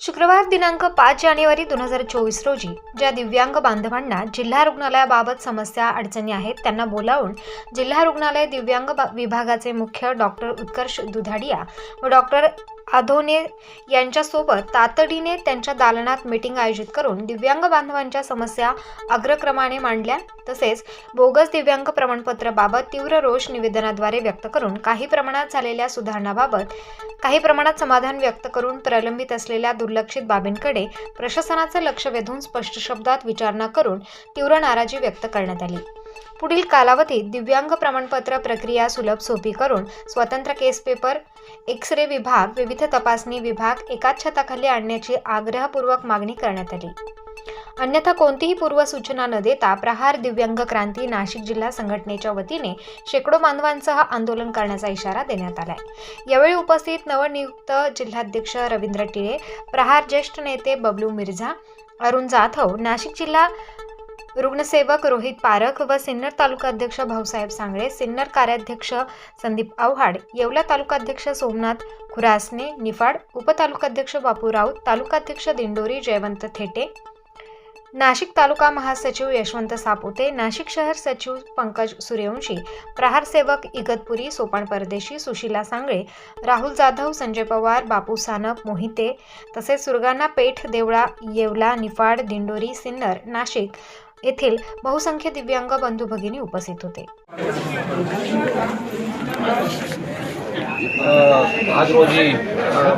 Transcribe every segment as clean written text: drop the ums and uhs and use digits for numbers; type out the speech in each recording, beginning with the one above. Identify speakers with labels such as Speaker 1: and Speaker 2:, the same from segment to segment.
Speaker 1: शुक्रवार दिनांक 5 जानेवारी 2024 रोजी ज्या दिव्यांग बांधवांना जिल्हा रुग्णालयाबाबत समस्या अडचणी आहेत त्यांना बोलावून जिल्हा रुग्णालय दिव्यांग विभागाचे मुख्य डॉक्टर उत्कर्ष दुधाडिया व डॉक्टर आधोने यांच्यासोबत तातडीने त्यांच्या दालनात मीटिंग आयोजित करून दिव्यांग बांधवांच्या समस्या अग्रक्रमाने मांडल्या। तसेच बोगस दिव्यांग प्रमाणपत्राबाबत तीव्र रोष निवेदनाद्वारे व्यक्त करून काही प्रमाणात झालेल्या सुधारणाबाबत काही प्रमाणात समाधान व्यक्त करून प्रलंबित असलेल्या दुर्लक्षित बाबींकडे प्रशासनाचे लक्ष वेधून स्पष्ट शब्दात विचारणा करून तीव्र नाराजी व्यक्त करण्यात आली। पुढील कालावधीत दिव्यांग प्रमाणपत्र प्रक्रिया सुलभ सोपी करून स्वतंत्र केस पेपर, एक्स-रे विभाग, विविध तपासणी विभाग एकाच छताखाली आणण्याची आग्रहपूर्वक मागणी करण्यात आली। अन्यथा कोणतीही पूर्वसूचना न देता प्रहार दिव्यांग क्रांती नाशिक जिल्हा संघटनेच्या वतीने शेकडो बांधवांसह आंदोलन करण्याचा इशारा देण्यात आलाय। यावेळी उपस्थित नवनियुक्त जिल्हाध्यक्ष रवींद्र टिळे, प्रहार ज्येष्ठ नेते बबलू मिर्झा, अरुण जाधव, नाशिक जिल्हा रुग्णसेवक रोहित पारख व सिन्नर तालुकाध्यक्ष भाऊसाहेब सांगळे, सिन्नर कार्याध्यक्ष संदीप आव्हाड, येवला तालुकाध्यक्ष सोमनाथ खुरासने, निफाड उपतालुकाध्यक्ष बापू राऊत, तालुकाध्यक्ष दिंडोरी जयवंत थेटे, नाशिक तालुका महासचिव यशवंत सापुते, नाशिक शहर सचिव पंकज सूर्यवंशी, प्रहार सेवक इगतपुरी, सोपान परदेशी, सुशीला सांगळे, राहुल जाधव, संजय पवार, बापू सानप, मोहिते तसेच सुरगाणा पेठ, देवळा, येवला, निफाड, दिंडोरी, सिन्नर, नाशिक येथील बहुसंख्य दिव्यांग बंधू भगिनी उपस्थित होते।
Speaker 2: आज रोजी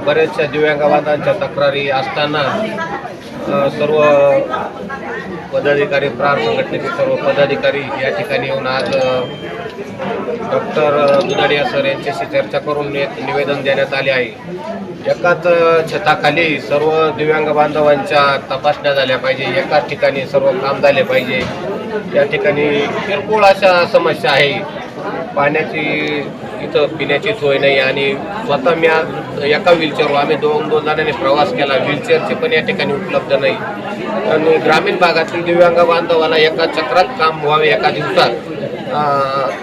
Speaker 2: बऱ्याचशा दिव्यांग बांधवांच्या तक्रारी असताना सर्व पदाधिकारी, प्रहार संघटनेचे सर्व पदाधिकारी या ठिकाणी येऊन आज डॉक्टर दुधाडिया सर यांच्याशी चर्चा करून एक निवेदन देण्यात आले आहे। एकाच छताखाली सर्व दिव्यांग बांधवांच्या तपासण्या झाल्या पाहिजे, एकाच ठिकाणी सर्व काम झाले पाहिजे। या ठिकाणी किरकोळ अशा समस्या आहे, पाण्याची इथं पिण्याची सोय नाही आणि स्वतः मी आज एका व्हीलचेअरवर आम्ही दोन जणांनी प्रवास केला, व्हीलचेअरचे पण या ठिकाणी उपलब्ध नाही आणि ग्रामीण भागातील दिव्यांग बांधवाला एका चक्रात काम व्हावे एका दिवसात,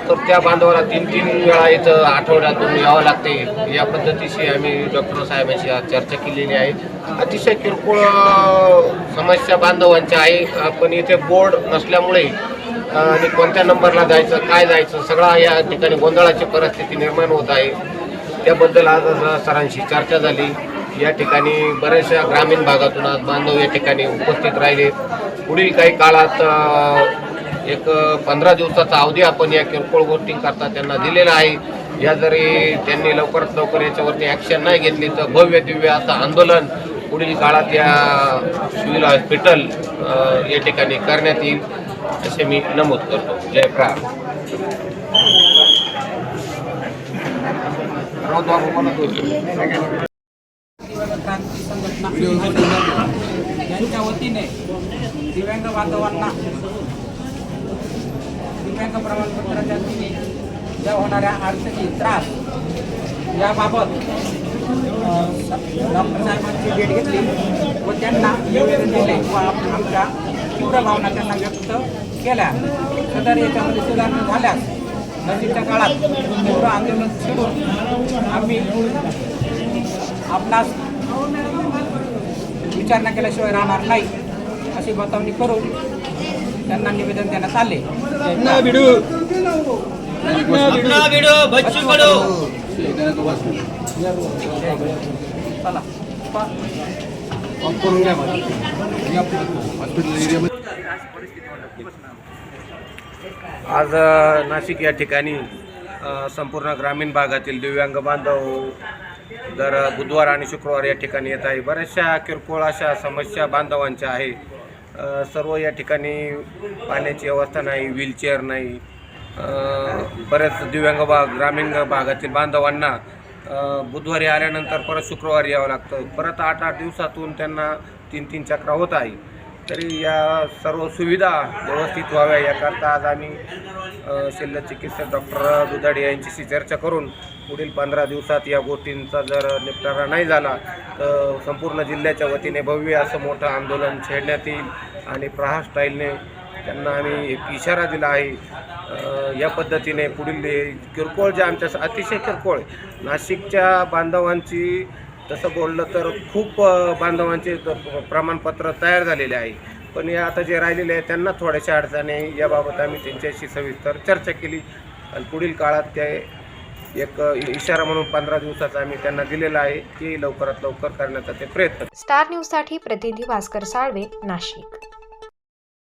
Speaker 2: तर त्या बांधवाला 3-3 वेळा इथं आठवड्यातून यावं लागते। या पद्धतीशी आम्ही डॉक्टर साहेबांशी आज चर्चा केलेली आहे। अतिशय किरकोळ समस्या बांधवांच्या आहे, पण इथे बोर्ड नसल्यामुळे आणि कोणत्या नंबरला जायचं, काय जायचं, सगळा या ठिकाणी गोंधळाची परिस्थिती निर्माण होत आहे। त्याबद्दल आज सरांशी चर्चा झाली। या ठिकाणी बऱ्याचशा ग्रामीण भागातून आज बांधव या ठिकाणी उपस्थित राहिले। पुढील काही काळात एक 15 दिवसाचा अवधी आपण या किरकोळ गोष्टींकरता त्यांना दिलेला आहे। या जरी त्यांनी लवकरात लवकर याच्यावरती ॲक्शन नाही घेतली तर भव्य दिव्य असं आंदोलन पुढील काळात या सिव्हिल हॉस्पिटल या ठिकाणी करण्यात येईल असे मी नमूद करतो। जय प्रहार।
Speaker 3: क्रांती संघटना यांच्या वतीने दिव्यांग बांधवांना दिव्यांग प्रमाणपत्राच्या ज्या होणाऱ्या अडचणी, त्रास याबाबत डॉक्टर साहेबांची भेट घेतली व त्यांना निवेदन दिले व आमच्या तीव्र भावना त्यांना व्यक्त केल्या। सदर याच्यामध्ये सुधारणा झाल्यास नजीकच्या काळात तीव्र आंदोलन छेडून आम्ही आपणास विचारणा केल्याशिवाय राहणार नाही अशी बतावणी करून त्यांना निवेदन देण्यात आले।
Speaker 2: आज नाशिक या ठिकाणी संपूर्ण ग्रामीण भागातील दिव्यांग बांधव दर बुधवार आणि शुक्रवार या ठिकाणी येत आहे। बऱ्याचशा किरकोळ अशा समस्या बांधवांच्या आहे। सर्व या ठिकाणी पाण्याची व्यवस्था नाही, व्हीलचेअर नाही। बऱ्याच दिव्यांग ग्रामीण भागातील बांधवांना बुधवारी आल्यानंतर परत शुक्रवारी यावं लागतं, परत 8-8 दिवसातून त्यांना 3-3 चक्रा होत आहे। तरी या सर्व सुविधा व्यवस्थित व्हाव्या याकरता आज आम्ही शल्य चिकित्सक डॉक्टर दुधाडिया यांच्याशी चर्चा करून पुढील 15 दिवसात या गोष्टींचा जर निपटारा नाही झाला तर संपूर्ण जिल्ह्याच्या वतीने भव्य असं मोठं आंदोलन छेडण्यात येईल आणि प्रहार स्टाईलने त्यांना आम्ही एक इशारा दिला आहे। या पद्धतीने पुढील किरकोळ जे आमच्या अतिशय किरकोळ नाशिकच्या बांधवांची तसं बोललं तर खूप बांधवांचे प्रमाणपत्र तयार झालेले आहे. पण हे आता जे राहिलेले आहे त्यांना थोड्याशा अडचणी, याबाबत आम्ही त्यांच्याशी सविस्तर चर्चा केली आणि पुढील काळात ते एक इशारा म्हणून 15 दिवसाचा आम्ही त्यांना दिलेला आहे की लवकरात लवकर करण्याचा ते प्रयत्न.
Speaker 1: स्टार न्यूजसाठी प्रतिनिधी भास्कर साळवे, नाशिक.